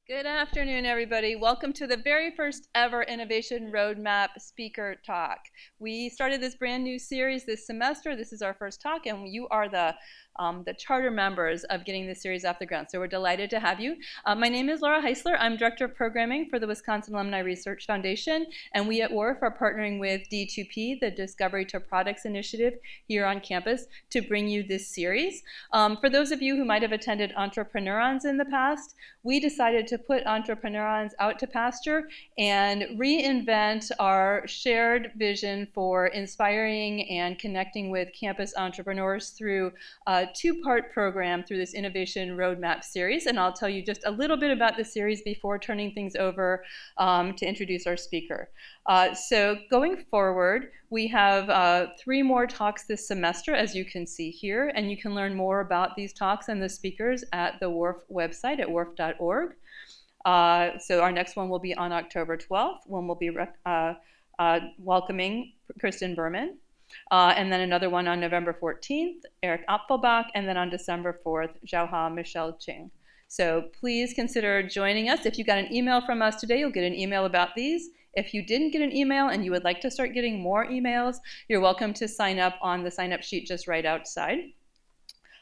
Good afternoon, everybody. Welcome to the very first ever Innovation Roadmap Speaker Talk. We started this brand new series this semester. This is our first talk, and you are the charter members of getting this series off the ground. So we're delighted to have you. My name is Laura Heisler. I'm Director of Programming for the Wisconsin Alumni Research Foundation, and we at WARF are partnering with D2P, the Discovery to Products Initiative here on campus, to bring you this series. For those of you who might have attended Entrepreneurons in the past, we decided to put Entrepreneurons out to pasture and reinvent our shared vision for inspiring and connecting with campus entrepreneurs through a two-part program through this Innovation Roadmap series. And I'll tell you just a little bit about the series before turning things over to introduce our speaker. So going forward, we have 3 more talks this semester, as you can see here, and you can learn more about these talks and the speakers at the WARF website at warf.org. So our next one will be on October 12th, when we'll be welcoming Kristen Berman. And then another one on November 14th, Eric Apfelbach, and then on December 4th, Xiaohua Michelle Ching. So please consider joining us. If you got an email from us today, you'll get an email about these. If you didn't get an email and you would like to start getting more emails, you're welcome to sign up on the sign-up sheet just right outside.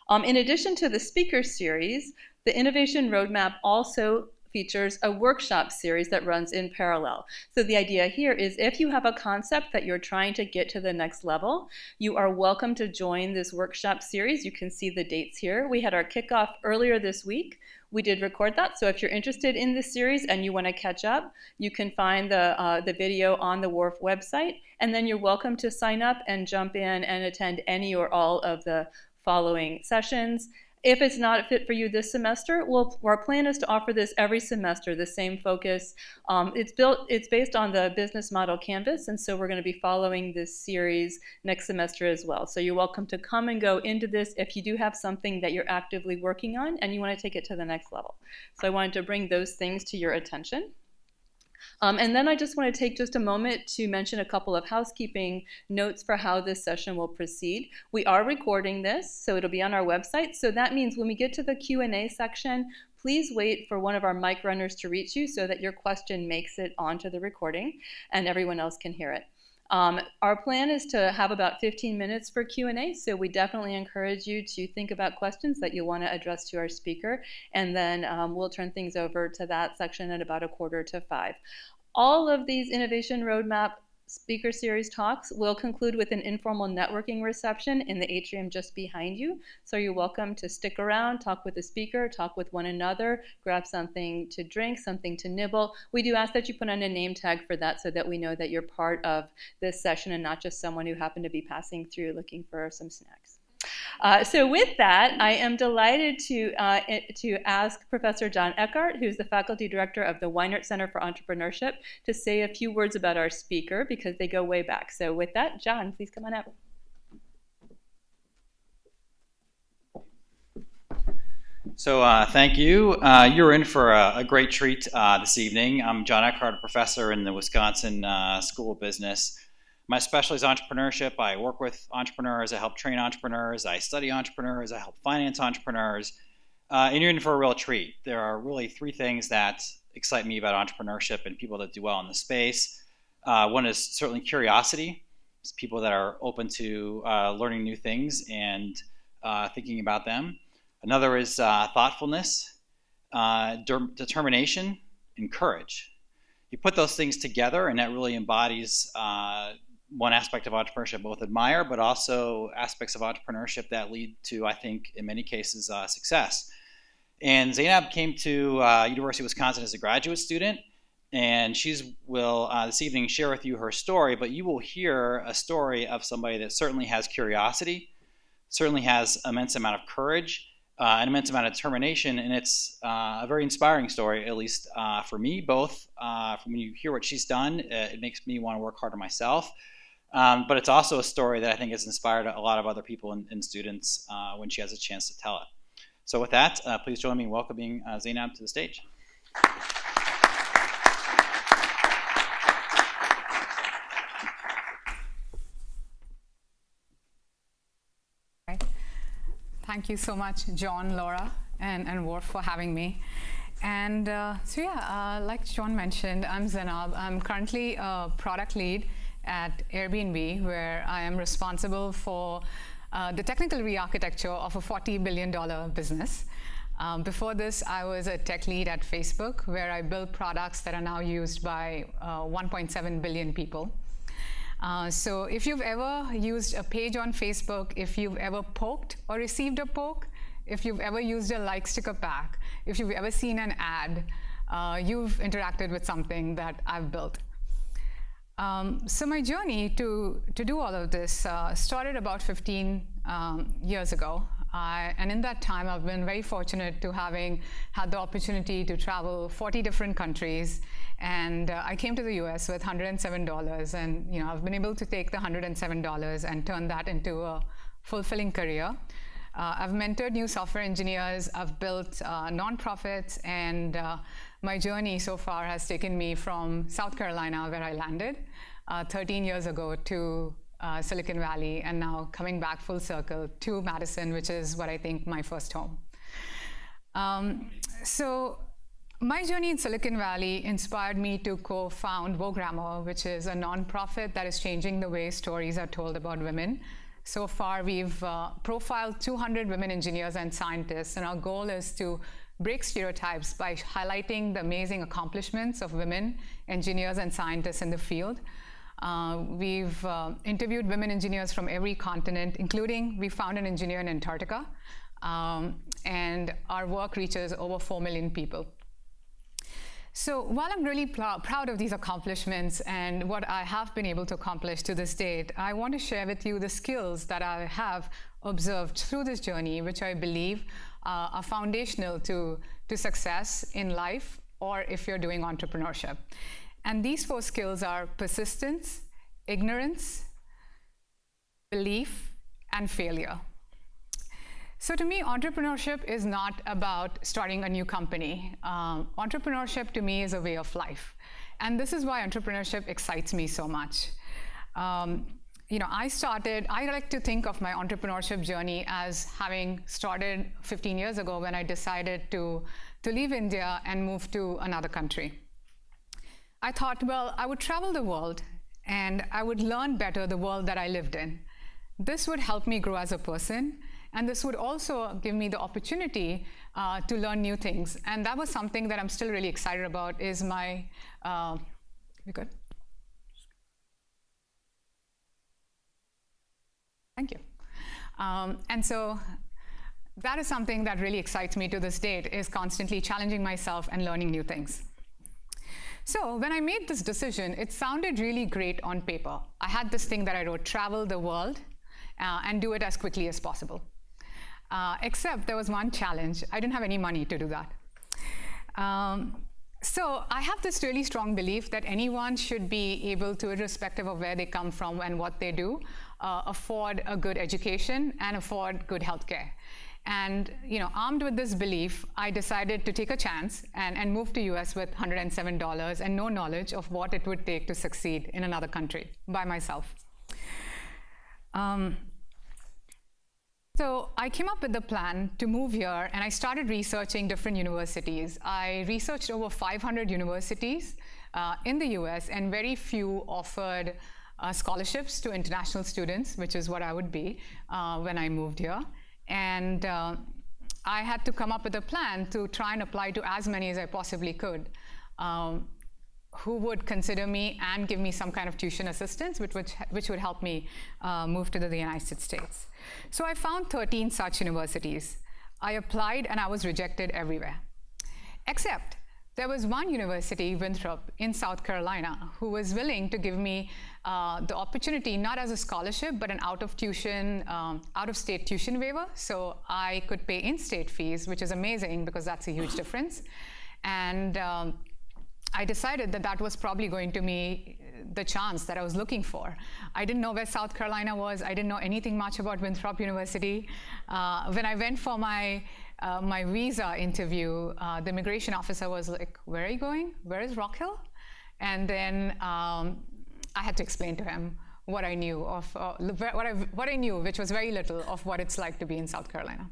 In addition to the speaker series, the Innovation Roadmap also features a workshop series that runs in parallel. So the idea here is if you have a concept that you're trying to get to the next level, you are welcome to join this workshop series. You can see the dates here. We had our kickoff earlier this week. We did record that, so if you're interested in this series and you want to catch up, you can find the video on the WARF website, and then you're welcome to sign up and jump in and attend any or all of the following sessions. If it's not a fit for you this semester, our plan is to offer this every semester, the same focus. It's based on the business model Canvas, and so we're going to be following this series next semester as well. So you're welcome to come and go into this if you do have something that you're actively working on and you want to take it to the next level. So I wanted to bring those things to your attention. And then I just want to take just a moment to mention a couple of housekeeping notes for how this session will proceed. We are recording this, so it'll be on our website. So that means when we get to the Q&A section, please wait for one of our mic runners to reach you so that your question makes it onto the recording and everyone else can hear it. Our plan is to have about 15 minutes for Q&A, so we definitely encourage you to think about questions that you want to address to our speaker, and then we'll turn things over to that section at about 4:45. All of these Innovation Roadmap speaker series talks will conclude with an informal networking reception in the atrium just behind you. So you're welcome to stick around, talk with the speaker, talk with one another, grab something to drink, something to nibble. We do ask that you put on a name tag for that so that we know that you're part of this session and not just someone who happened to be passing through looking for some snacks. So with that, I am delighted to ask Professor John Eckhart, who's the Faculty Director of the Weinert Center for Entrepreneurship, to say a few words about our speaker because they go way back. So with that, John, please come on up. So thank you. You're in for a great treat this evening. I'm John Eckhart, a professor in the Wisconsin School of Business. My specialty is entrepreneurship. I work with entrepreneurs. I help train entrepreneurs. I study entrepreneurs. I help finance entrepreneurs. And you're in for a real treat. There are really 3 things that excite me about entrepreneurship and people that do well in the space. One is certainly curiosity. It's people that are open to learning new things and thinking about them. Another is thoughtfulness, determination, and courage. You put those things together, and that really embodies one aspect of entrepreneurship I both admire, but also aspects of entrepreneurship that lead to, I think, in many cases, success. And Zainab came to University of Wisconsin as a graduate student, and she will this evening share with you her story, but you will hear a story of somebody that certainly has curiosity, certainly has immense amount of courage, an immense amount of determination, and it's a very inspiring story, at least for me, both from when you hear what she's done, it makes me want to work harder myself, but it's also a story that I think has inspired a lot of other people and students when she has a chance to tell it. So with that, please join me in welcoming Zainab to the stage. Thank you so much, John, Laura, and WARF for having me. And like John mentioned, I'm Zainab. I'm currently a product lead at Airbnb, where I am responsible for the technical re-architecture of a $40 billion business. Before this, I was a tech lead at Facebook, where I built products that are now used by 1.7 billion people. So if you've ever used a page on Facebook, if you've ever poked or received a poke, if you've ever used a like sticker pack, if you've ever seen an ad, you've interacted with something that I've built. So my journey to do all of this started about 15 years ago. And in that time, I've been very fortunate to having had the opportunity to travel 40 different countries. And I came to the US with $107. And I've been able to take the $107 and turn that into a fulfilling career. I've mentored new software engineers, I've built nonprofits, and my journey so far has taken me from South Carolina, where I landed 13 years ago, to Silicon Valley, and now coming back full circle to Madison, which is what I think my first home. So my journey in Silicon Valley inspired me to co-found wogrammer, which is a nonprofit that is changing the way stories are told about women. So far, we've profiled 200 women engineers and scientists, and our goal is to break stereotypes by highlighting the amazing accomplishments of women engineers and scientists in the field. We've interviewed women engineers from every continent, including we found an engineer in Antarctica, and our work reaches over 4 million people. So while I'm really proud of these accomplishments and what I have been able to accomplish to this date, I want to share with you the skills that I have observed through this journey, which I believe are foundational to success in life, or if you're doing entrepreneurship. And these 4 skills are persistence, ignorance, belief, and failure. So to me, entrepreneurship is not about starting a new company. Entrepreneurship to me is a way of life. And this is why entrepreneurship excites me so much. I like to think of my entrepreneurship journey as having started 15 years ago when I decided to leave India and move to another country. I thought, well, I would travel the world and I would learn better the world that I lived in. This would help me grow as a person. And this would also give me the opportunity to learn new things. And that was something that I'm still really excited about, is my, we good? Thank you. And so that is something that really excites me to this date, is constantly challenging myself and learning new things. So when I made this decision, it sounded really great on paper. I had this thing that I wrote, travel the world and do it as quickly as possible. Except there was one challenge. I didn't have any money to do that. So I have this really strong belief that anyone should be able to, irrespective of where they come from and what they do, afford a good education and afford good healthcare. And armed with this belief, I decided to take a chance and move to US with $107 and no knowledge of what it would take to succeed in another country by myself. So I came up with the plan to move here, and I started researching different universities. I researched over 500 universities in the US, and very few offered scholarships to international students, which is what I would be when I moved here. And I had to come up with a plan to try and apply to as many as I possibly could, who would consider me and give me some kind of tuition assistance, which would help me move to the United States. So I found 13 such universities. I applied and I was rejected everywhere. Except there was one university, Winthrop, in South Carolina, who was willing to give me the opportunity, not as a scholarship, but an out-of-state tuition waiver. So I could pay in-state fees, which is amazing because that's a huge difference. And I decided that that was probably going to be the chance that I was looking for. I didn't know where South Carolina was. I didn't know anything much about Winthrop University. When I went for my visa interview, the immigration officer was like, "Where are you going? Where is Rock Hill?" And then I had to explain to him what I knew of what I knew, which was very little, of what it's like to be in South Carolina.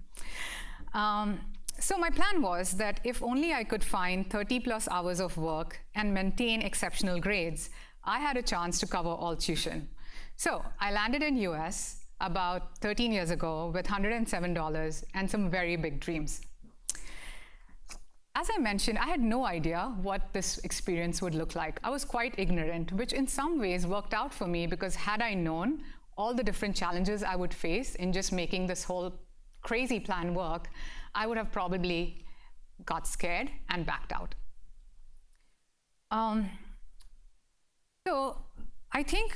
So my plan was that if only I could find 30 plus hours of work and maintain exceptional grades, I had a chance to cover all tuition. So I landed in US about 13 years ago with $107 and some very big dreams. As I mentioned, I had no idea what this experience would look like. I was quite ignorant, which in some ways worked out for me, because had I known all the different challenges I would face in just making this whole crazy plan work, I would have probably got scared and backed out. So I think,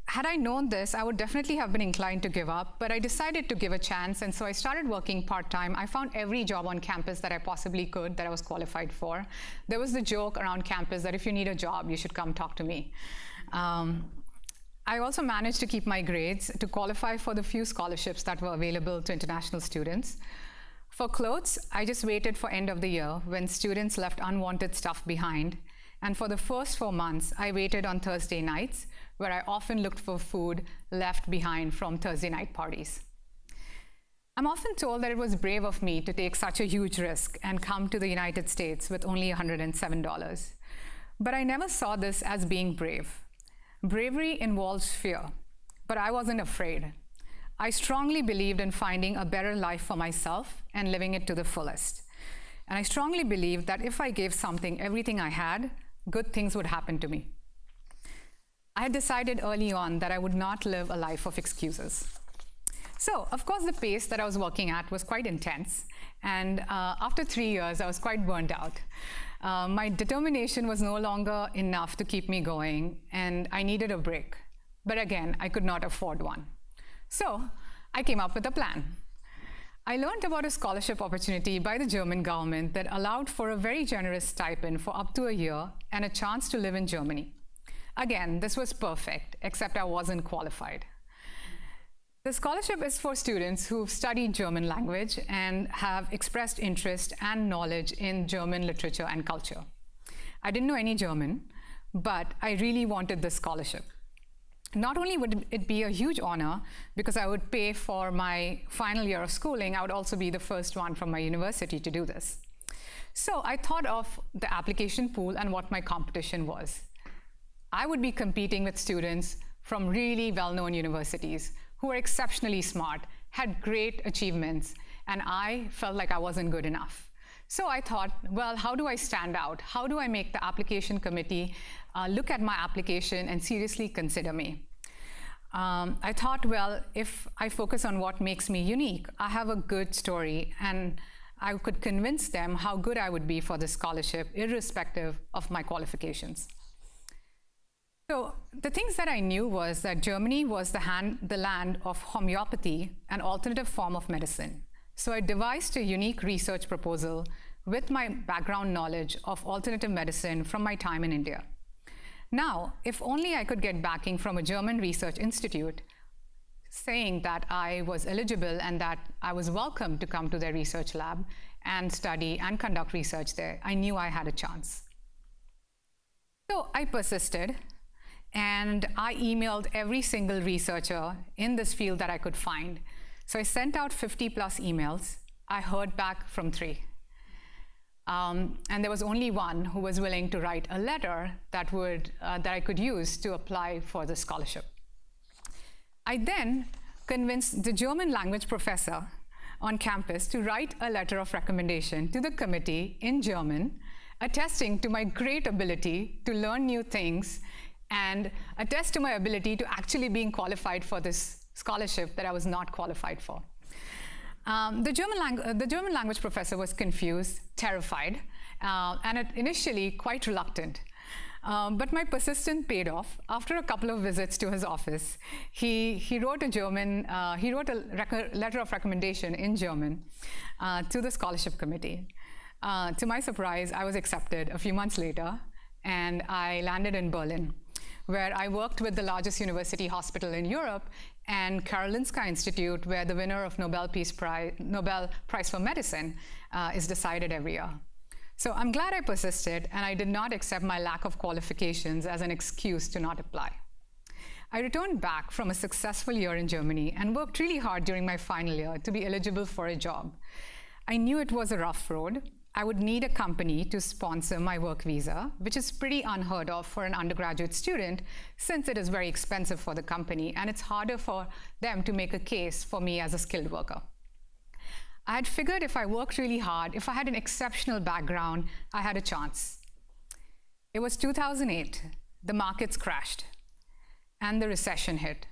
had I known this, I would definitely have been inclined to give up, but I decided to give a chance, and so I started working part-time. I found every job on campus that I possibly could that I was qualified for. There was the joke around campus that if you need a job, you should come talk to me. I also managed to keep my grades to qualify for the few scholarships that were available to international students. For clothes, I just waited for end of the year when students left unwanted stuff behind. And for the first 4 months, I waited on Thursday nights, where I often looked for food left behind from Thursday night parties. I'm often told that it was brave of me to take such a huge risk and come to the United States with only $107. But I never saw this as being brave. Bravery involves fear, but I wasn't afraid. I strongly believed in finding a better life for myself and living it to the fullest. And I strongly believed that if I gave something everything I had, good things would happen to me. I had decided early on that I would not live a life of excuses. So, of course, the pace that I was working at was quite intense. And after 3 years, I was quite burned out. My determination was no longer enough to keep me going, and I needed a break. But again, I could not afford one. So I came up with a plan. I learned about a scholarship opportunity by the German government that allowed for a very generous stipend for up to a year and a chance to live in Germany. Again, this was perfect, except I wasn't qualified. The scholarship is for students who've studied German language and have expressed interest and knowledge in German literature and culture. I didn't know any German, but I really wanted this scholarship. Not only would it be a huge honor because I would pay for my final year of schooling, I would also be the first one from my university to do this. So I thought of the application pool and what my competition was. I would be competing with students from really well-known universities who were exceptionally smart, had great achievements, and I felt like I wasn't good enough. So I thought, well, how do I stand out? How do I make the application committee look at my application and seriously consider me? I thought, well, if I focus on what makes me unique, I have a good story, and I could convince them how good I would be for this scholarship, irrespective of my qualifications. So the things that I knew was that Germany was the land of homeopathy, an alternative form of medicine. So I devised a unique research proposal with my background knowledge of alternative medicine from my time in India. Now, if only I could get backing from a German research institute saying that I was eligible and that I was welcome to come to their research lab and study and conduct research there, I knew I had a chance. So I persisted, and I emailed every single researcher in this field that I could find. So I sent out 50 plus emails. I heard back from 3. And there was only one who was willing to write a letter that I could use to apply for the scholarship. I then convinced the German language professor on campus to write a letter of recommendation to the committee in German, attesting to my great ability to learn new things and attest to my ability to actually being qualified for this scholarship that I was not qualified for. The German language professor was confused, terrified, and initially quite reluctant. But my persistence paid off. After a couple of visits to his office, he wrote a letter of recommendation in German to the scholarship committee. To my surprise, I was accepted a few months later, and I landed in Berlin, where I worked with the largest university hospital in Europe and Karolinska Institute, where the winner of Nobel Prize for Medicine is decided every year. So I'm glad I persisted, and I did not accept my lack of qualifications as an excuse to not apply. I returned back from a successful year in Germany and worked really hard during my final year to be eligible for a job. I knew it was a rough road. I would need a company to sponsor my work visa, which is pretty unheard of for an undergraduate student since it is very expensive for the company and it's harder for them to make a case for me as a skilled worker. I had figured if I worked really hard, if I had an exceptional background, I had a chance. It was 2008. The markets crashed and the recession hit.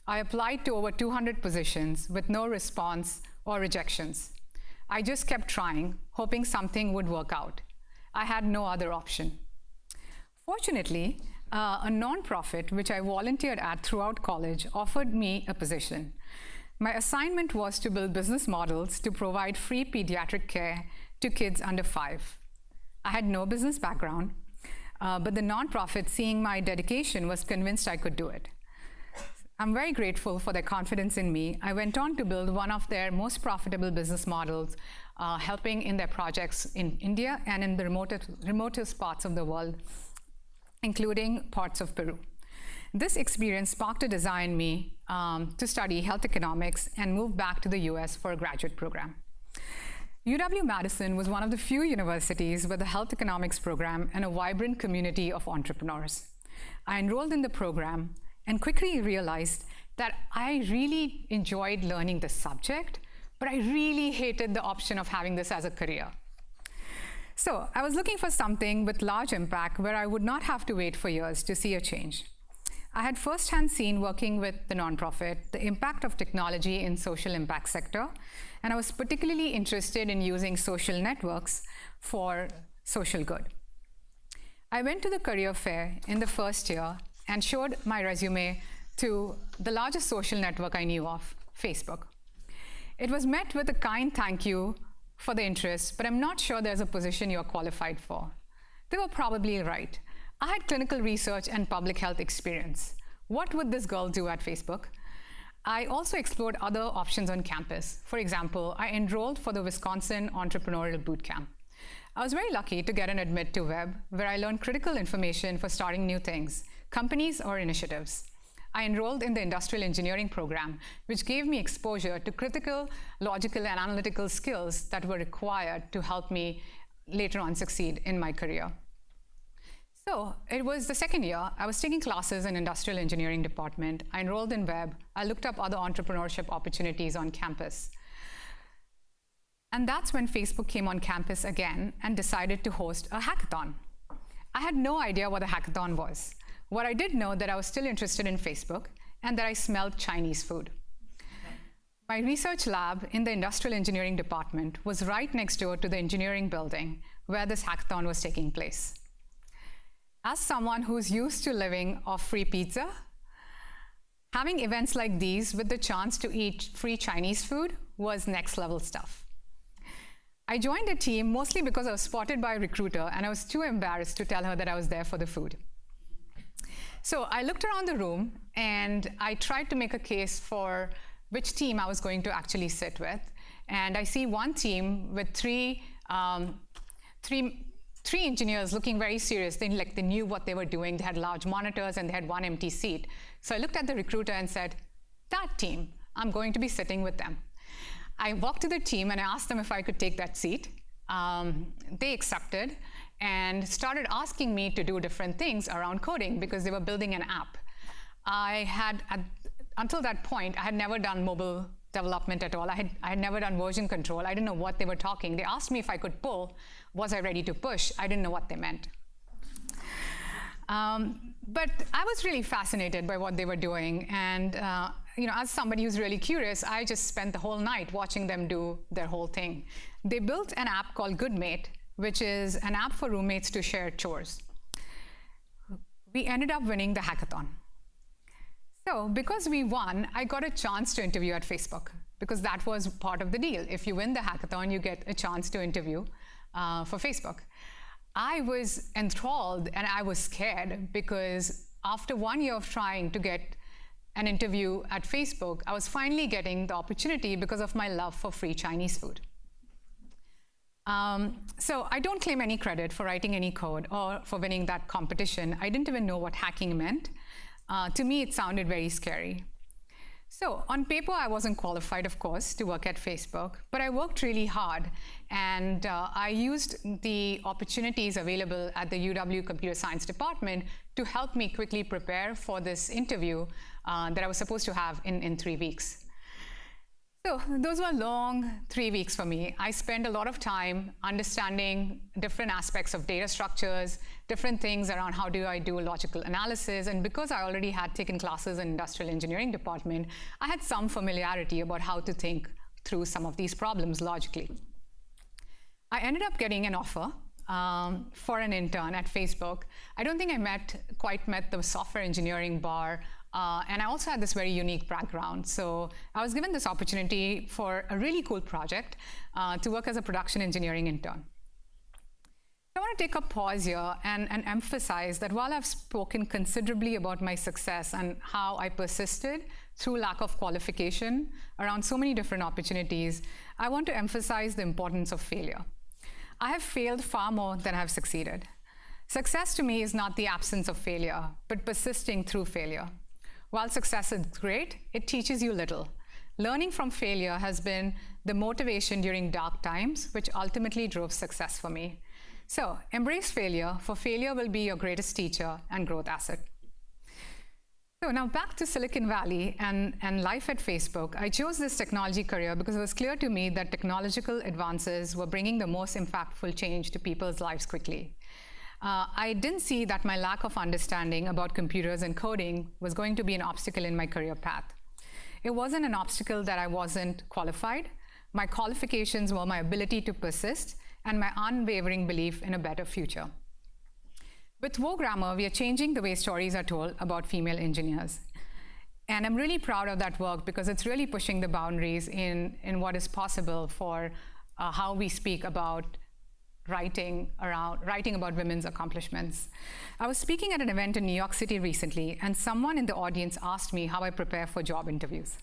I applied to over 200 positions with no response or rejections. I just kept trying, hoping something would work out. I had no other option. Fortunately, a nonprofit, which I volunteered at throughout college, offered me a position. My assignment was to build business models to provide free pediatric care to kids under 5. I had no business background, but the nonprofit, seeing my dedication, was convinced I could do it. I'm very grateful for their confidence in me. I went on to build one of their most profitable business models, helping in their projects in India and in the remotest parts of the world, including parts of Peru. This experience sparked a desire in me to study health economics and move back to the US for a graduate program. UW-Madison was one of the few universities with a health economics program and a vibrant community of entrepreneurs. I enrolled in the program and quickly realized that I really enjoyed learning the subject, but I really hated the option of having this as a career. So I was looking for something with large impact where I would not have to wait for years to see a change. I had firsthand seen, working with the nonprofit, the impact of technology in social impact sector, and I was particularly interested in using social networks for social good. I went to the career fair in the first year and showed my resume to the largest social network I knew of, Facebook. It was met with a kind thank you for the interest, but I'm not sure there's a position you're qualified for. They were probably right. I had clinical research and public health experience. What would this girl do at Facebook? I also explored other options on campus. For example, I enrolled for the Wisconsin Entrepreneurial Bootcamp. I was very lucky to get an admit to web, where I learned critical information for starting new things, companies or initiatives. I enrolled in the industrial engineering program, which gave me exposure to critical, logical, and analytical skills that were required to help me later on succeed in my career. So it was the second year. I was taking classes in industrial engineering department. I enrolled in web. I looked up other entrepreneurship opportunities on campus. And that's when Facebook came on campus again and decided to host a hackathon. I had no idea what a hackathon was. What I did know that I was still interested in Facebook and that I smelled Chinese food. My research lab in the industrial engineering department was right next door to the engineering building where this hackathon was taking place. As someone who's used to living off free pizza, having events like these with the chance to eat free Chinese food was next level stuff. I joined a team mostly because I was spotted by a recruiter and I was too embarrassed to tell her that I was there for the food. So I looked around the room and I tried to make a case for which team I was going to actually sit with. And I see one team with three engineers looking very serious. They knew what they were doing. They had large monitors and they had one empty seat. So I looked at the recruiter and said, that team, I'm going to be sitting with them. I walked to the team and I asked them if I could take that seat. They accepted and started asking me to do different things around coding because they were building an app. Until that point, I had never done mobile development at all. I had never done version control. I didn't know what they were talking. They asked me if I could pull. Was I ready to push? I didn't know what they meant. But I was really fascinated by what they were doing. And as somebody who's really curious, I just spent the whole night watching them do their whole thing. They built an app called GoodMate, which is an app for roommates to share chores. We ended up winning the hackathon. So because we won, I got a chance to interview at Facebook because that was part of the deal. If you win the hackathon, you get a chance to interview for Facebook. I was enthralled and I was scared because after 1 year of trying to get an interview at Facebook, I was finally getting the opportunity because of my love for free Chinese food. So I don't claim any credit for writing any code or for winning that competition. I didn't even know what hacking meant. To me, it sounded very scary. So on paper, I wasn't qualified, of course, to work at Facebook, but I worked really hard, and I used the opportunities available at the UW Computer Science Department to help me quickly prepare for this interview that I was supposed to have in 3 weeks. So those were long 3 weeks for me. I spent a lot of time understanding different aspects of data structures, different things around how do I do logical analysis. And because I already had taken classes in industrial engineering department, I had some familiarity about how to think through some of these problems logically. I ended up getting an offer for an intern at Facebook. I don't think I quite met the software engineering bar. And I also had this very unique background. So I was given this opportunity for a really cool project to work as a production engineering intern. I want to take a pause here and emphasize that while I've spoken considerably about my success and how I persisted through lack of qualification around so many different opportunities, I want to emphasize the importance of failure. I have failed far more than I've succeeded. Success to me is not the absence of failure, but persisting through failure. While success is great, it teaches you little. Learning from failure has been the motivation during dark times, which ultimately drove success for me. So embrace failure, for failure will be your greatest teacher and growth asset. So now back to Silicon Valley and life at Facebook. I chose this technology career because it was clear to me that technological advances were bringing the most impactful change to people's lives quickly. I didn't see that my lack of understanding about computers and coding was going to be an obstacle in my career path. It wasn't an obstacle that I wasn't qualified. My qualifications were my ability to persist and my unwavering belief in a better future. With wogrammer, we are changing the way stories are told about female engineers. And I'm really proud of that work because it's really pushing the boundaries in what is possible for how we speak about writing about women's accomplishments. I was speaking at an event in New York City recently, and someone in the audience asked me how I prepare for job interviews.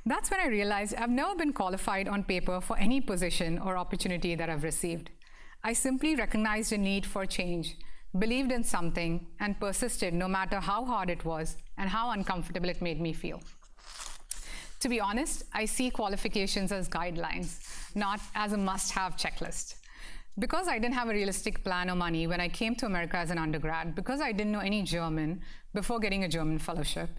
That's when I realized I've never been qualified on paper for any position or opportunity that I've received. I simply recognized a need for change, believed in something, and persisted no matter how hard it was and how uncomfortable it made me feel. To be honest, I see qualifications as guidelines, not as a must-have checklist. Because I didn't have a realistic plan or money when I came to America as an undergrad, because I didn't know any German before getting a German fellowship,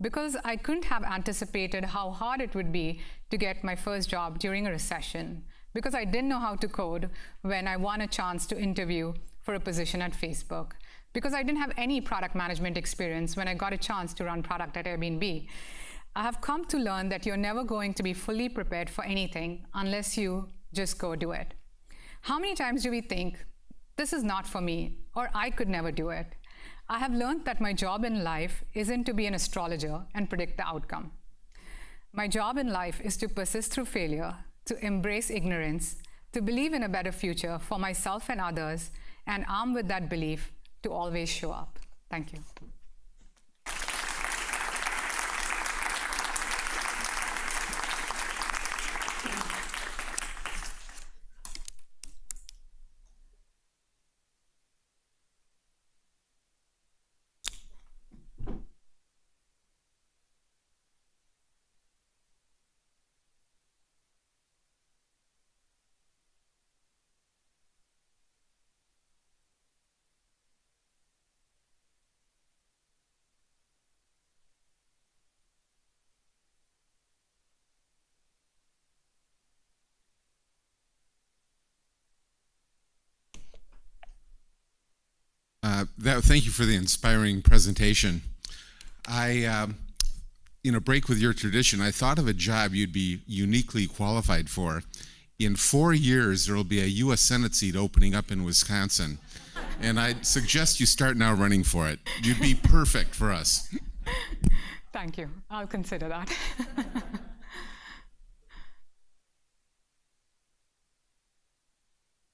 because I couldn't have anticipated how hard it would be to get my first job during a recession, because I didn't know how to code when I won a chance to interview for a position at Facebook, because I didn't have any product management experience when I got a chance to run product at Airbnb. I have come to learn that you're never going to be fully prepared for anything unless you just go do it. How many times do we think, this is not for me, or I could never do it? I have learned that my job in life isn't to be an astrologer and predict the outcome. My job in life is to persist through failure, to embrace ignorance, to believe in a better future for myself and others, and armed with that belief, to always show up. Thank you. Thank you for the inspiring presentation. Break with your tradition, I thought of a job you'd be uniquely qualified for. In 4 years, there will be a U.S. Senate seat opening up in Wisconsin. And I'd suggest you start now running for it. You'd be perfect for us. Thank you. I'll consider that.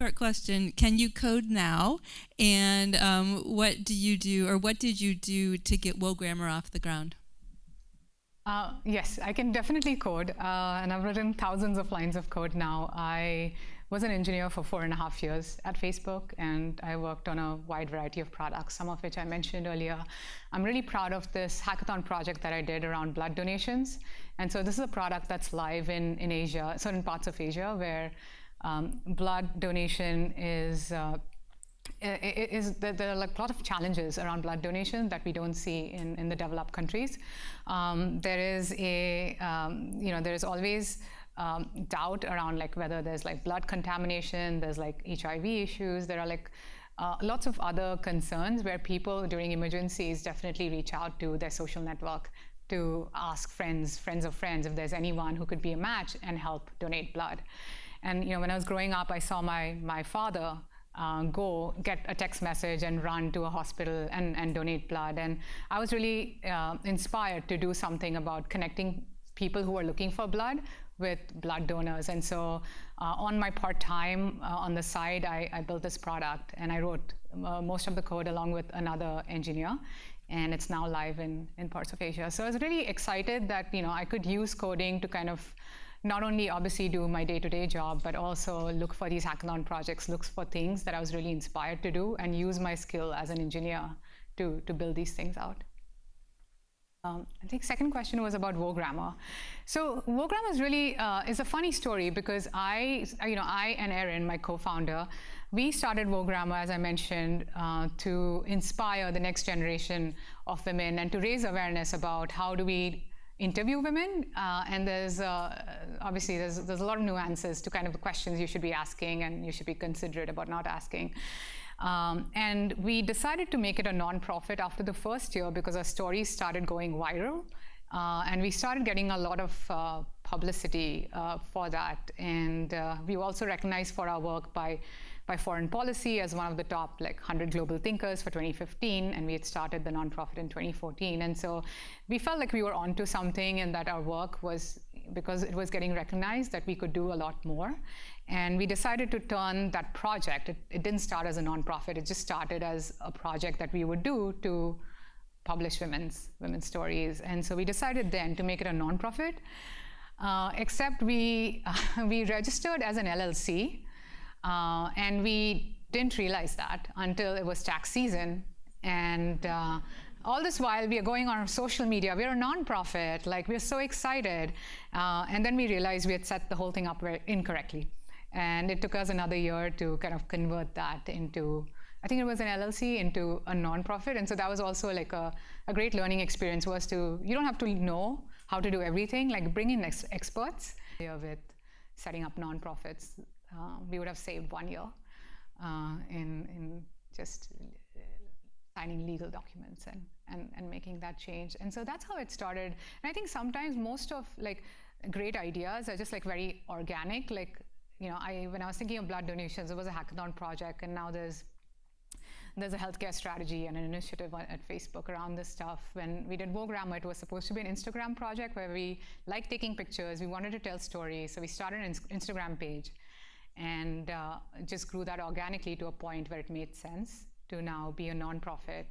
Short question, can you code now? And what do you do, or what did you do to get wogrammer off the ground? Yes, I can definitely code, and I've written thousands of lines of code now. I was an engineer for 4.5 years at Facebook, and I worked on a wide variety of products, some of which I mentioned earlier. I'm really proud of this hackathon project that I did around blood donations. And so this is a product that's live in Asia, certain parts of Asia, where blood donation is there are like a lot of challenges around blood donation that we don't see in the developed countries. There is always doubt around like whether there's like blood contamination, there's like HIV issues, there are like lots of other concerns where people during emergencies definitely reach out to their social network to ask friends of friends if there's anyone who could be a match and help donate blood. And when I was growing up, I saw my father go get a text message and run to a hospital and donate blood. And I was really inspired to do something about connecting people who are looking for blood with blood donors. And so on my part-time on the side, I built this product, and I wrote most of the code along with another engineer, and it's now live in parts of Asia. So I was really excited that I could use coding to kind of not only obviously do my day-to-day job, but also look for these hackathon projects, look for things that I was really inspired to do, and use my skill as an engineer to build these things out. I think second question was about wogrammer. So wogrammer is really is a funny story because I and Erin, my co-founder, we started wogrammer, as I mentioned, to inspire the next generation of women and to raise awareness about how do we interview women, and there's obviously there's a lot of nuances to kind of the questions you should be asking, and you should be considerate about not asking. And we decided to make it a nonprofit after the first year because our stories started going viral, and we started getting a lot of publicity for that. And we were also recognized for our work by Foreign Policy as one of the top 100 global thinkers for 2015, and we had started the nonprofit in 2014. And so we felt like we were onto something, and that our work was, because it was getting recognized, that we could do a lot more. And we decided to turn that project, it didn't start as a nonprofit, it just started as a project that we would do to publish women's stories. And so we decided then to make it a nonprofit, except we registered as an LLC. And we didn't realize that until it was tax season. And all this while, we are going on social media. We're a nonprofit. We're so excited. And then we realized we had set the whole thing up very incorrectly. And it took us another year to kind of convert that into, I think it was an LLC, into a nonprofit. And so that was also a great learning experience, was you don't have to know how to do everything, bring in experts. With setting up nonprofits, we would have saved 1 year in just signing legal documents and making that change. And so that's how it started. And I think sometimes most of great ideas are just very organic. When I was thinking of blood donations, it was a hackathon project, and now there's a healthcare strategy and an initiative at Facebook around this stuff. When we did wogrammer, it was supposed to be an Instagram project where we like taking pictures. We wanted to tell stories, so we started an Instagram page, and just grew that organically to a point where it made sense to now be a nonprofit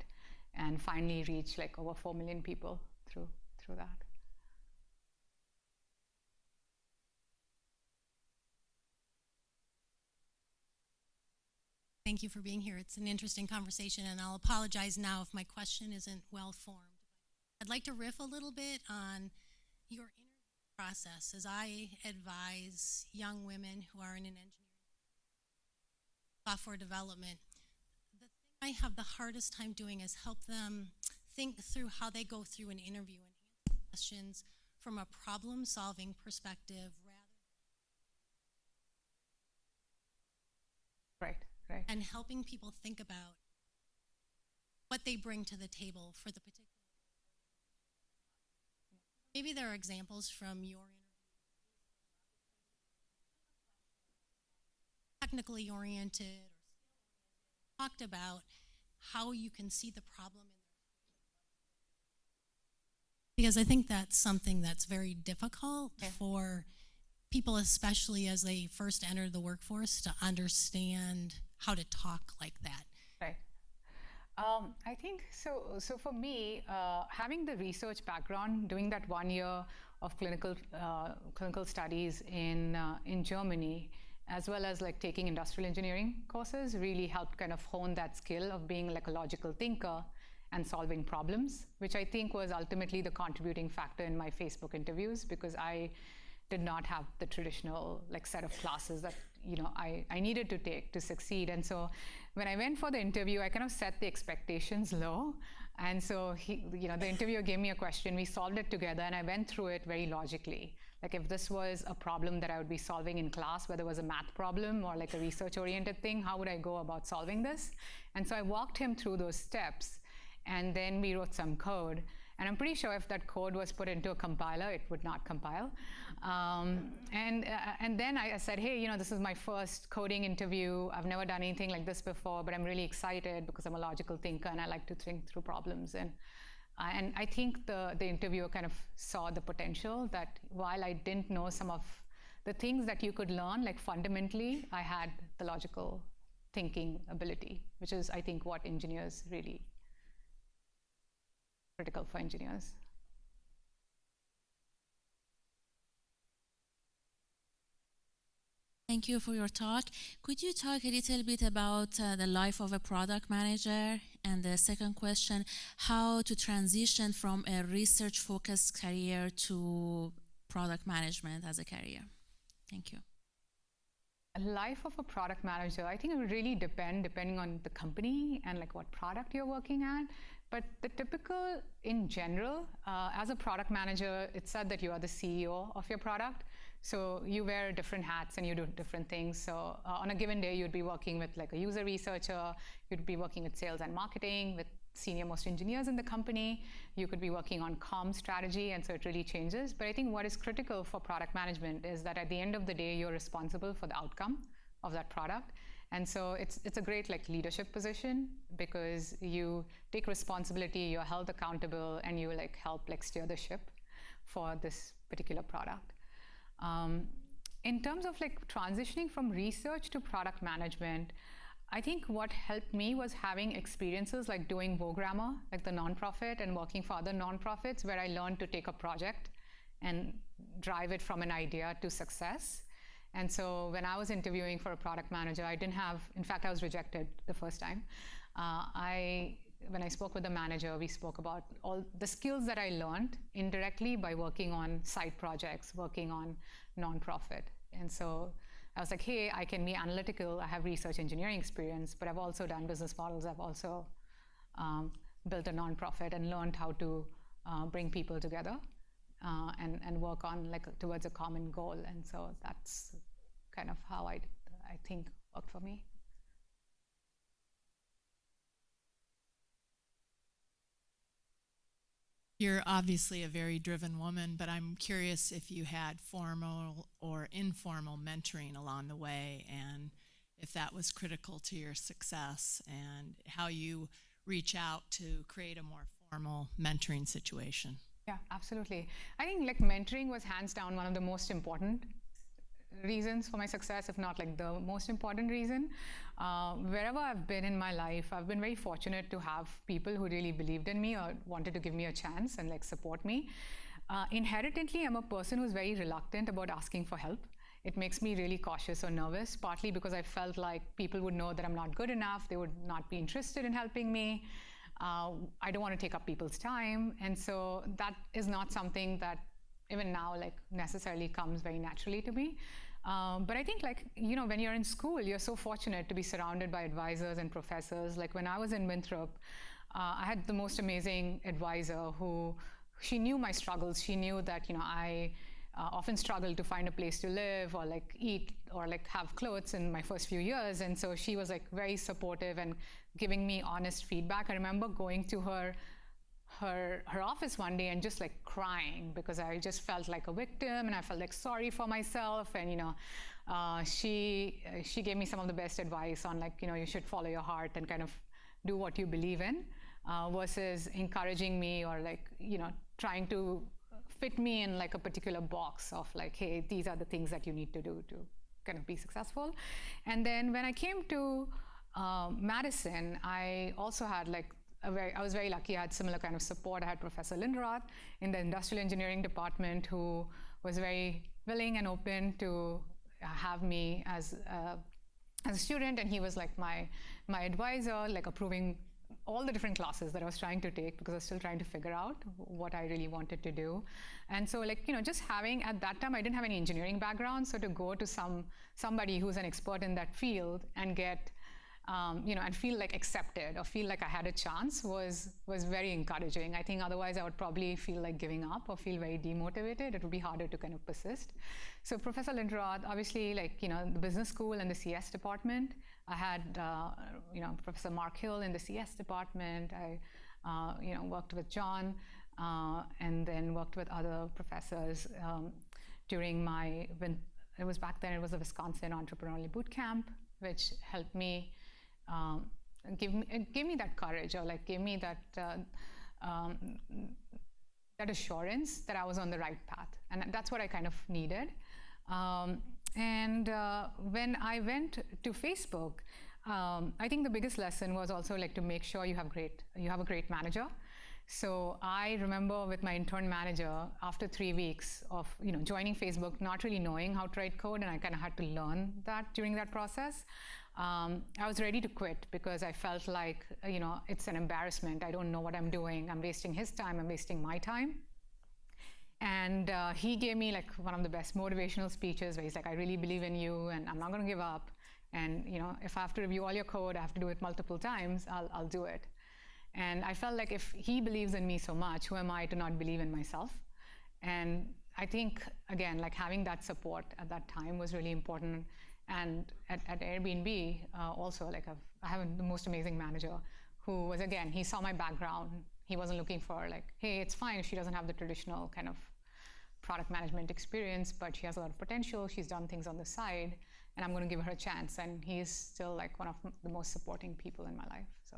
and finally reach over 4 million people through that. Thank you for being here. It's an interesting conversation, and I'll apologize now if my question isn't well formed. I'd like to riff a little bit on your interview process as I advise young women who are in an engineering software development. The thing I have the hardest time doing is help them think through how they go through an interview and answer questions from a problem-solving perspective Right. And helping people think about what they bring to the table for the particular. Maybe there are examples from your interview, technically oriented or talked about how you can see the problem in their, because I think that's something that's very difficult for people, especially as they first enter the workforce, to understand how to talk like that. Right. I think so. So for me, having the research background, doing that 1 year of clinical studies in Germany, as well as like taking industrial engineering courses really helped kind of hone that skill of being like a logical thinker and solving problems, which I think was ultimately the contributing factor in my Facebook interviews, because I did not have the traditional like set of classes that I needed to take to succeed. And so when I went for the interview, I kind of set the expectations low. And so the interviewer gave me a question, we solved it together, and I went through it very logically. Like if this was a problem that I would be solving in class, whether it was a math problem or like a research-oriented thing, how would I go about solving this? And so I walked him through those steps, and then we wrote some code. And I'm pretty sure if that code was put into a compiler, it would not compile. And then I said, hey, this is my first coding interview. I've never done anything like this before, but I'm really excited because I'm a logical thinker and I like to think through problems. And I think the interviewer kind of saw the potential that while I didn't know some of the things that you could learn, like fundamentally, I had the logical thinking ability, which is, I think, what engineers really critical for engineers. Thank you for your talk. Could you talk a little bit about the life of a product manager? And the second question, how to transition from a research-focused career to product management as a career? Thank you. Life of a product manager, I think it would really depending on the company and like what product you're working at. But the typical, in general, as a product manager, it's said that you are the CEO of your product. So you wear different hats and you do different things. So on a given day, you'd be working with like a user researcher, you'd be working with sales and marketing, with senior most engineers in the company. You could be working on comm strategy, and so it really changes. But I think what is critical for product management is that at the end of the day, you're responsible for the outcome of that product. And so it's a great like leadership position because you take responsibility, you're held accountable, and you like help like steer the ship for this particular product. In terms of like transitioning from research to product management, I think what helped me was having experiences like doing wogrammer, like the nonprofit, and working for other nonprofits where I learned to take a project and drive it from an idea to success. And so when I was interviewing for a product manager, I didn't have, in fact, I was rejected the first time. When I spoke with the manager, we spoke about all the skills that I learned indirectly by working on side projects, working on nonprofit. And so I was like, hey, I can be analytical. I have research engineering experience, but I've also done business models. I've also built a nonprofit and learned how to bring people together and work on like towards a common goal. And so that's kind of how I think worked for me. You're obviously a very driven woman, but I'm curious if you had formal or informal mentoring along the way, and if that was critical to your success, and how you reach out to create a more formal mentoring situation. Yeah, absolutely. I think like mentoring was hands down one of the most important reasons for my success, if not like the most important reason. Wherever I've been in my life, I've been very fortunate to have people who really believed in me or wanted to give me a chance and like support me. Inherently, I'm a person who's very reluctant about asking for help. It makes me really cautious or nervous, partly because I felt like people would know that I'm not good enough, they would not be interested in helping me. I don't want to take up people's time. And so that is not something that even now like necessarily comes very naturally to me. But I think like, when you're in school, you're so fortunate to be surrounded by advisors and professors. Like when I was in Winthrop, I had the most amazing advisor she knew my struggles. She knew that, I often struggled to find a place to live or like eat or like have clothes in my first few years. And so she was like very supportive and giving me honest feedback. I remember going to her office one day and just like crying because I just felt like a victim and I felt like sorry for myself. And she gave me some of the best advice on like you should follow your heart and kind of do what you believe in, versus encouraging me or like trying to fit me in like a particular box of like, hey, these are the things that you need to do to kind of be successful. And then when I came to Madison, I also had like I was very lucky. I had similar kind of support. I had Professor Lindroth in the industrial engineering department who was very willing and open to have me as a student, and he was like my advisor, like approving all the different classes that I was trying to take, because I was still trying to figure out what I really wanted to do. And so, like, just having, at that time I didn't have any engineering background, so to go to somebody who's an expert in that field and get and feel like accepted or feel like I had a chance was very encouraging. I think otherwise I would probably feel like giving up or feel very demotivated. It would be harder to kind of persist. So Professor Linderoth, obviously, like, the business school and the CS department, I had, Professor Mark Hill in the CS department. I, worked with John and then worked with other professors during when it was back then, it was the Wisconsin Entrepreneurial Boot Camp, which helped me, gave me that courage, or like gave me that that assurance that I was on the right path. And that's what I kind of needed. When I went to Facebook, I think the biggest lesson was also like to make sure you have a great manager. So I remember with my intern manager, after 3 weeks of joining Facebook, not really knowing how to write code, and I kind of had to learn that during that process. I was ready to quit because I felt like it's an embarrassment. I don't know what I'm doing. I'm wasting his time. I'm wasting my time. And he gave me like one of the best motivational speeches where he's like, I really believe in you, and I'm not going to give up. And if I have to review all your code, I have to do it multiple times, I'll do it. And I felt like if he believes in me so much, who am I to not believe in myself? And I think, again, like having that support at that time was really important. And at Airbnb, also, like I have the most amazing manager who was, again, he saw my background. He wasn't looking for like, hey, it's fine if she doesn't have the traditional kind of product management experience, but she has a lot of potential. She's done things on the side, and I'm going to give her a chance. And he's still like one of the most supporting people in my life. So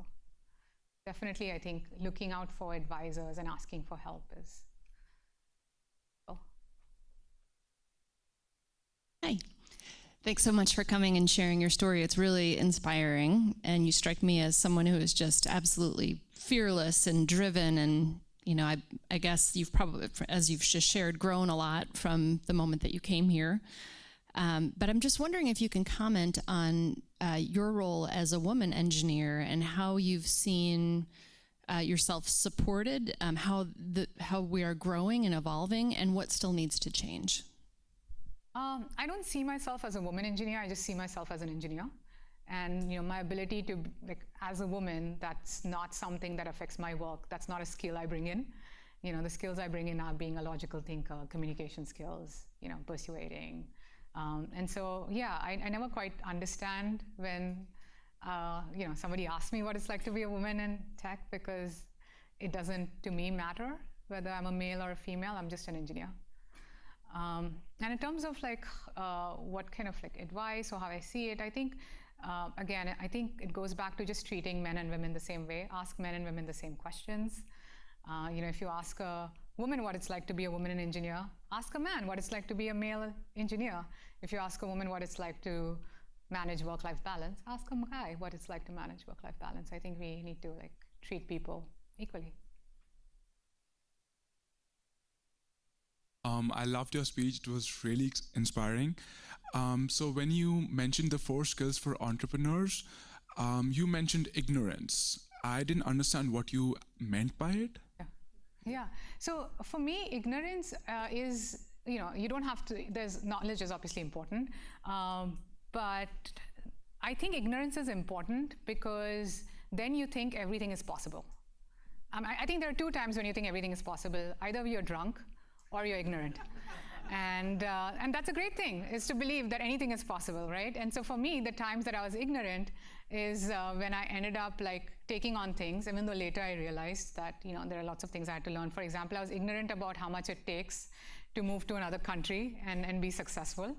definitely, I think looking out for advisors and asking for help is. Hi. Thanks so much for coming and sharing your story. It's really inspiring, and you strike me as someone who is just absolutely fearless and driven, and I guess you've probably, as you've just shared, grown a lot from the moment that you came here. But I'm just wondering if you can comment on your role as a woman engineer and how you've seen yourself supported, how we are growing and evolving, and what still needs to change. I don't see myself as a woman engineer. I just see myself as an engineer. And my ability to, like, as a woman, that's not something that affects my work. That's not a skill I bring in. The skills I bring in are being a logical thinker, communication skills, persuading. And so, yeah, I never quite understand when, somebody asks me what it's like to be a woman in tech, because it doesn't, to me, matter whether I'm a male or a female. I'm just an engineer. And in terms of like what kind of like advice or how I see it, I think, again, I think it goes back to just treating men and women the same way. Ask men and women the same questions. If you ask a woman what it's like to be a woman engineer, ask a man what it's like to be a male engineer. If you ask a woman what it's like to manage work-life balance, ask a guy what it's like to manage work-life balance. I think we need to like treat people equally. I loved your speech. It was really inspiring. So when you mentioned the 4 skills for entrepreneurs, you mentioned ignorance. I didn't understand what you meant by it. Yeah. So for me, ignorance is, you don't have to, knowledge is obviously important. But I think ignorance is important because then you think everything is possible. I think there are 2 times when you think everything is possible. Either you're drunk or you're ignorant. And that's a great thing, is to believe that anything is possible, right? And so for me, the times that I was ignorant is when I ended up like taking on things, even though later I realized that, there are lots of things I had to learn. For example, I was ignorant about how much it takes to move to another country and be successful.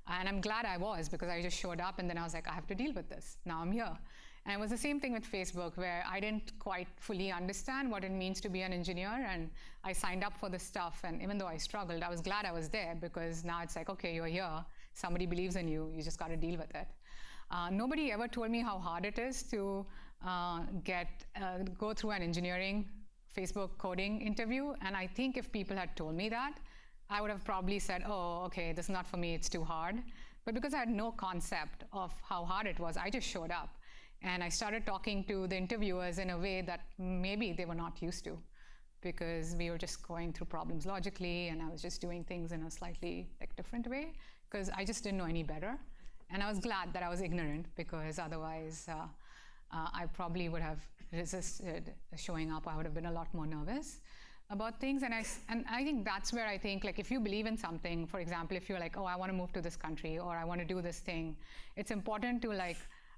And I'm glad I was, because I just showed up and then I was like, I have to deal with this. Now I'm here. And it was the same thing with Facebook, where I didn't quite fully understand what it means to be an engineer, and I signed up for the stuff, and even though I struggled, I was glad I was there, because now it's like, okay, you're here, somebody believes in you, you just got to deal with it. Nobody ever told me how hard it is to go through an engineering Facebook coding interview, and I think if people had told me that, I would have probably said, oh, okay, this is not for me, it's too hard. But because I had no concept of how hard it was, I just showed up. And I started talking to the interviewers in a way that maybe they were not used to, because we were just going through problems logically, and I was just doing things in a slightly different way, because I just didn't know any better. And I was glad that I was ignorant, because otherwise I probably would have resisted showing up. I would have been a lot more nervous about things. And I think that's where I think, if you believe in something, for example, if you're like, oh, I want to move to this country, or I want to do this thing, it's important to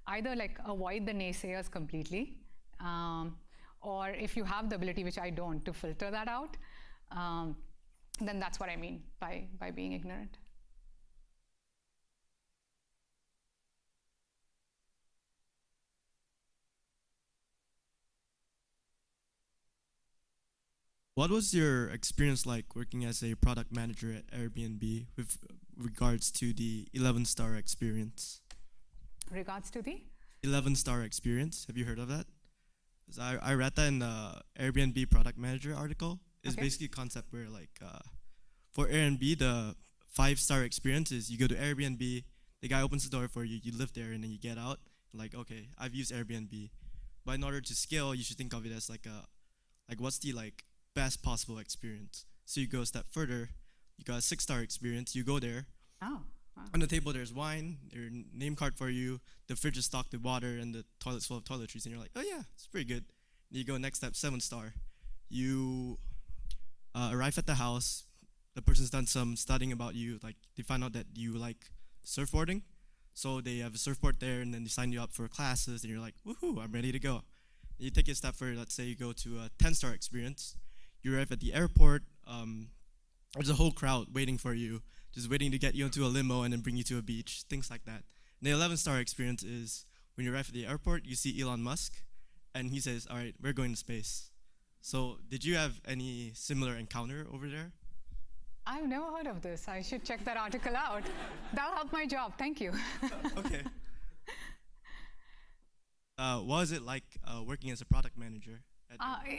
either avoid the naysayers completely, or if you have the ability, which I don't, to filter that out, then that's what I mean by being ignorant. What was your experience like working as a product manager at Airbnb with regards to the 11-star experience? Regards to the? 11-star experience. Have you heard of that? 'Cause I read that in the Airbnb product manager article. It's basically a concept where for Airbnb, the 5-star experience is you go to Airbnb, the guy opens the door for you, you live there, and then you get out. Okay, I've used Airbnb. But in order to scale, you should think of it as what's the best possible experience. So you go a step further, you got a 6-star experience, you go there. Oh, wow. On the table there's wine, their name card for you, the fridge is stocked with water, and the toilet's full of toiletries, and you're like, oh yeah, it's pretty good. And you go next step, 7-star. You arrive at the house, the person's done some studying about you, they find out that you like surfboarding, so they have a surfboard there, and then they sign you up for classes, and you're like, woohoo, I'm ready to go. And you take it a step further, let's say you go to a 10-star experience. You arrive at the airport, there's a whole crowd waiting for you, just waiting to get you into a limo and then bring you to a beach, things like that. And the 11-star experience is when you arrive at the airport, you see Elon Musk, and he says, all right, we're going to space. So did you have any similar encounter over there? I've never heard of this. I should check that article out. That'll help my job. Thank you. Okay. What was it like working as a product manager?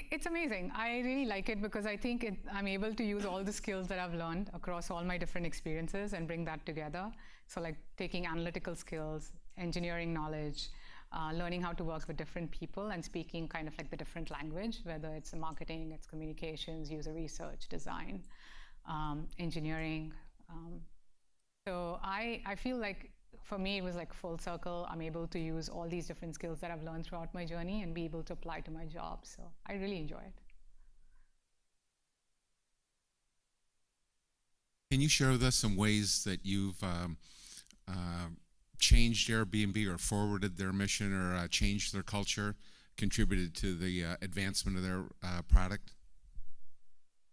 It's amazing. I really like it because I think I'm able to use all the skills that I've learned across all my different experiences and bring that together. So taking analytical skills, engineering knowledge, learning how to work with different people and speaking kind of the different language, whether it's marketing, it's communications, user research, design, engineering. So I feel like for me, it was full circle. I'm able to use all these different skills that I've learned throughout my journey and be able to apply to my job. So I really enjoy it. Can you share with us some ways that you've changed Airbnb or forwarded their mission or changed their culture, contributed to the advancement of their product?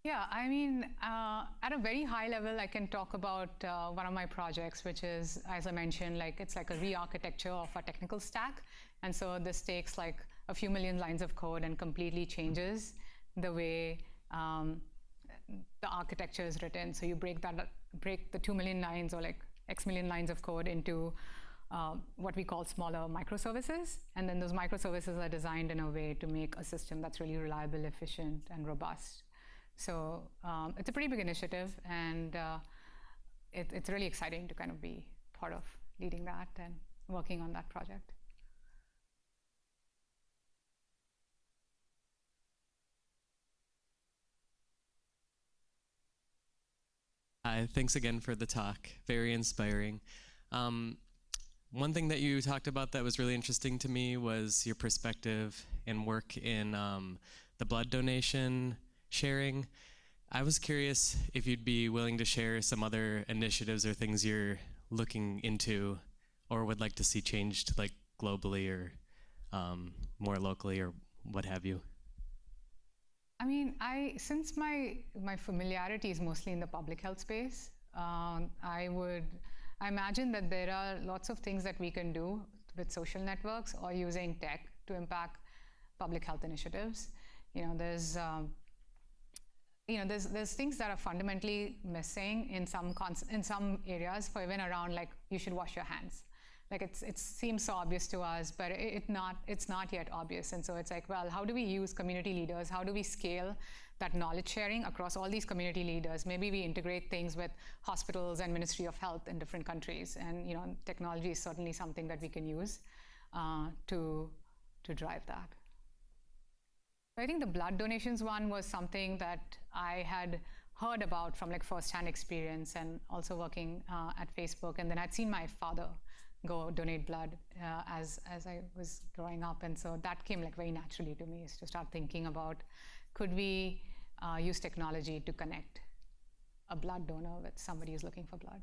Yeah, I mean, at a very high level, I can talk about one of my projects, which is, as I mentioned, it's a re-architecture of a technical stack. And so this takes a few million lines of code and completely changes the way the architecture is written. So you break the 2 million lines or X million lines of code into what we call smaller microservices. And then those microservices are designed in a way to make a system that's really reliable, efficient, and robust. So it's a pretty big initiative, and it's really exciting to kind of be part of leading that and working on that project. Hi, thanks again for the talk. Very inspiring. One thing that you talked about that was really interesting to me was your perspective and work in the blood donation sharing. I was curious if you'd be willing to share some other initiatives or things you're looking into or would like to see changed globally or more locally or what have you. I mean, since my familiarity is mostly in the public health space, I imagine that there are lots of things that we can do with social networks or using tech to impact public health initiatives. There's things that are fundamentally missing in some areas, for even around you should wash your hands. like it seems so obvious to us, but it's not yet obvious. And so it's like, well, how do we use community leaders? How do we scale that knowledge sharing across all these community leaders? Maybe we integrate things with hospitals and Ministry of Health in different countries. And technology is certainly something that we can use to drive that. I think the blood donations one was something that I had heard about from like first-hand experience and also working at Facebook. And then I'd seen my father go donate blood as I was growing up. And so that came like very naturally to me, is to start thinking about, could we use technology to connect a blood donor with somebody who's looking for blood?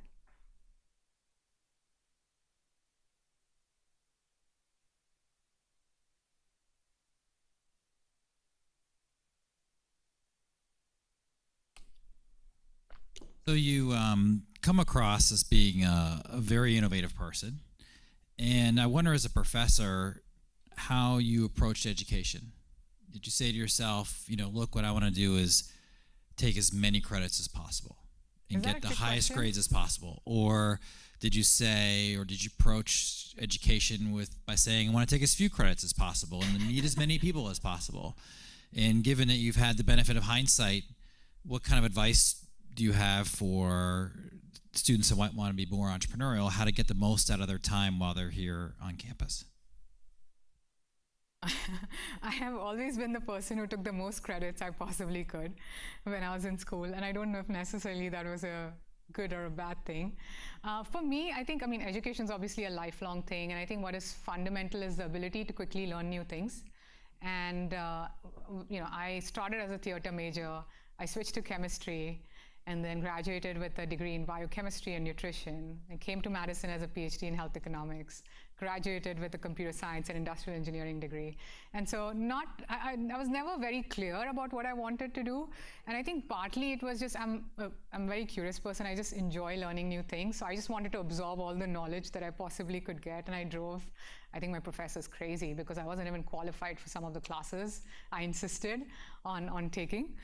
So you come across as being a very innovative person, and I wonder, as a professor, how you approached education. Did you say to yourself, look, what I want to do is take as many credits as possible and get the highest grades as possible? Or did you say, or did you approach education by saying, I want to take as few credits as possible and meet as many people as possible? And given that you've had the benefit of hindsight, what kind of advice do you have for students that want to be more entrepreneurial, how to get the most out of their time while they're here on campus? I have always been the person who took the most credits I possibly could when I was in school, and I don't know if necessarily that was a good or a bad thing. For me, I think, education is obviously a lifelong thing, and I think what is fundamental is the ability to quickly learn new things. And I started as a theater major, I switched to chemistry, and then graduated with a degree in biochemistry and nutrition. I came to Madison as a PhD in health economics, graduated with a computer science and industrial engineering degree. And so I was never very clear about what I wanted to do. And I think partly it was just, I'm a very curious person. I just enjoy learning new things. So I just wanted to absorb all the knowledge that I possibly could get. And I think my professor's crazy because I wasn't even qualified for some of the classes I insisted on taking.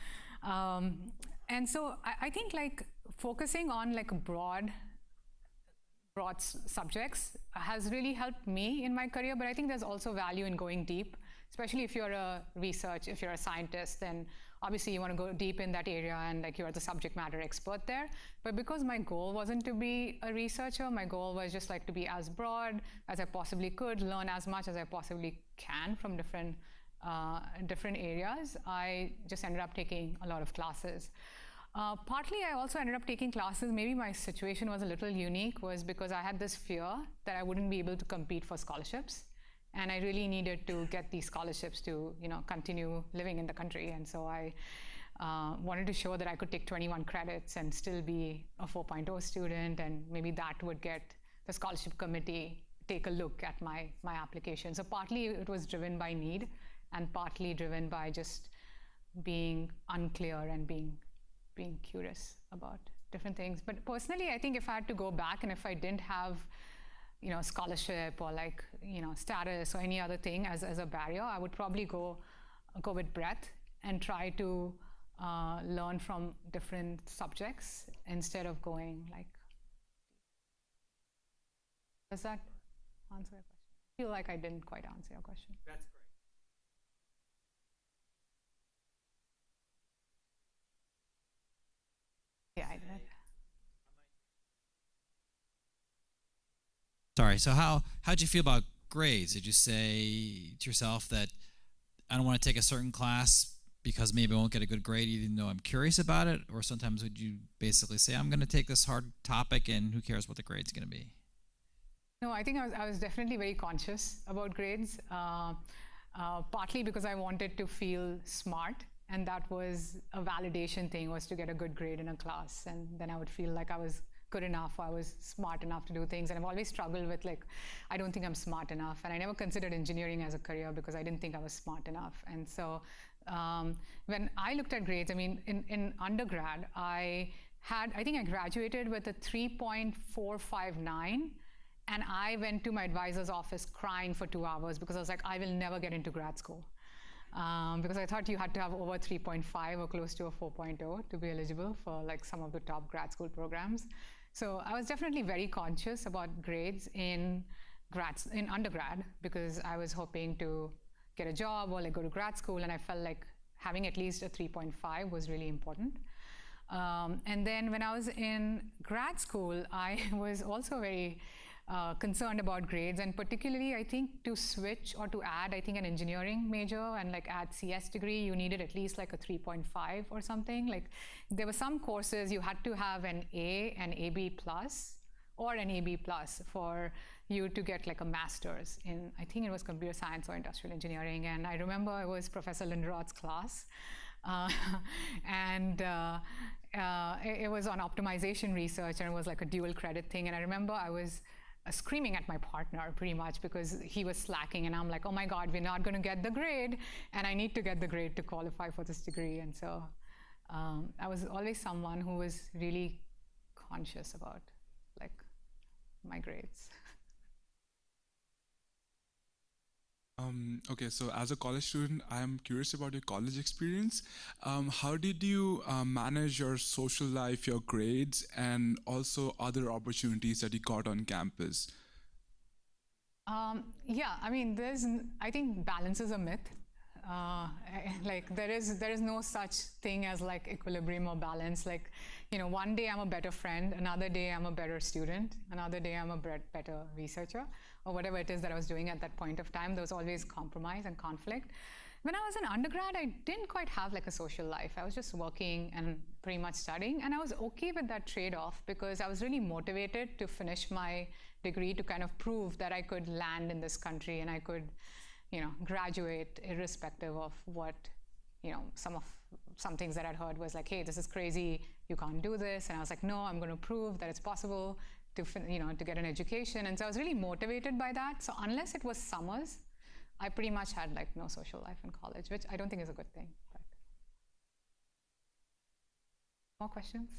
And so I think like focusing on like broad subjects has really helped me in my career, but I think there's also value in going deep, especially if you're if you're a scientist, then obviously you want to go deep in that area and like you're the subject matter expert there. But because my goal wasn't to be a researcher, my goal was just like to be as broad as I possibly could, learn as much as I possibly can from different areas. I just ended up taking a lot of classes. Partly I also ended up taking classes, maybe my situation was a little unique, was because I had this fear that I wouldn't be able to compete for scholarships. And I really needed to get these scholarships to continue living in the country. And so I wanted to show that I could take 21 credits and still be a 4.0 student, and maybe that would get the scholarship committee take a look at my application. So partly it was driven by need, and partly driven by just being unclear and being curious about different things. But personally, I think if I had to go back and if I didn't have, scholarship or like, status or any other thing as a barrier, I would probably go with breadth and try to learn from different subjects instead of going like. Does that answer your question? I feel like I didn't quite answer your question. That's great. Yeah, I did. Sorry, so how'd you feel about grades? Did you say to yourself that I don't want to take a certain class because maybe I won't get a good grade even though I'm curious about it? Or sometimes would you basically say, I'm going to take this hard topic and who cares what the grade's going to be? No, I think I was definitely very conscious about grades, partly because I wanted to feel smart. And that was a validation thing, was to get a good grade in a class. And then I would feel like I was good enough, I was smart enough to do things. And I've always struggled with like, I don't think I'm smart enough. And I never considered engineering as a career because I didn't think I was smart enough. And so when I looked at grades, in undergrad, I think I graduated with a 3.459. And I went to my advisor's office crying for 2 hours because I was like, I will never get into grad school. Because I thought you had to have over 3.5 or close to a 4.0 to be eligible for like some of the top grad school programs. So I was definitely very conscious about grades in in undergrad, because I was hoping to get a job or like go to grad school, and I felt like having at least a 3.5 was really important. And then when I was in grad school, I was also very concerned about grades, and particularly I think to switch or to add, I think, an engineering major and like add CS degree, you needed at least like a 3.5 or something. Like there were some courses you had to have an A, an AB plus, or an AB plus for you to get like a master's in, I think it was computer science or industrial engineering. And I remember it was Professor Lindroth's class. And it was on optimization research, and it was like a dual credit thing. And I remember I was screaming at my partner pretty much because he was slacking, and I'm like, oh my God, we're not going to get the grade, and I need to get the grade to qualify for this degree. And so I was always someone who was really conscious about like my grades. Okay, so as a college student, I'm curious about your college experience. How did you manage your social life, your grades, and also other opportunities that you got on campus? Yeah, I mean, I think balance is a myth. Like there is no such thing as like equilibrium or balance. Like, you know, one day I'm a better friend, another day I'm a better student, another day I'm a better researcher, or whatever it is that I was doing at that point of time. There was always compromise and conflict. When I was an undergrad, I didn't quite have like a social life. I was just working and pretty much studying, and I was okay with that trade-off because I was really motivated to finish my degree to kind of prove that I could land in this country and I could, you know, graduate irrespective of what, you know, some things that I'd heard was like, hey, this is crazy, you can't do this. And I was like, no, I'm going to prove that it's possible to, you know, to get an education. And so I was really motivated by that. So unless it was summers, I pretty much had like no social life in college, which I don't think is a good thing. But more questions?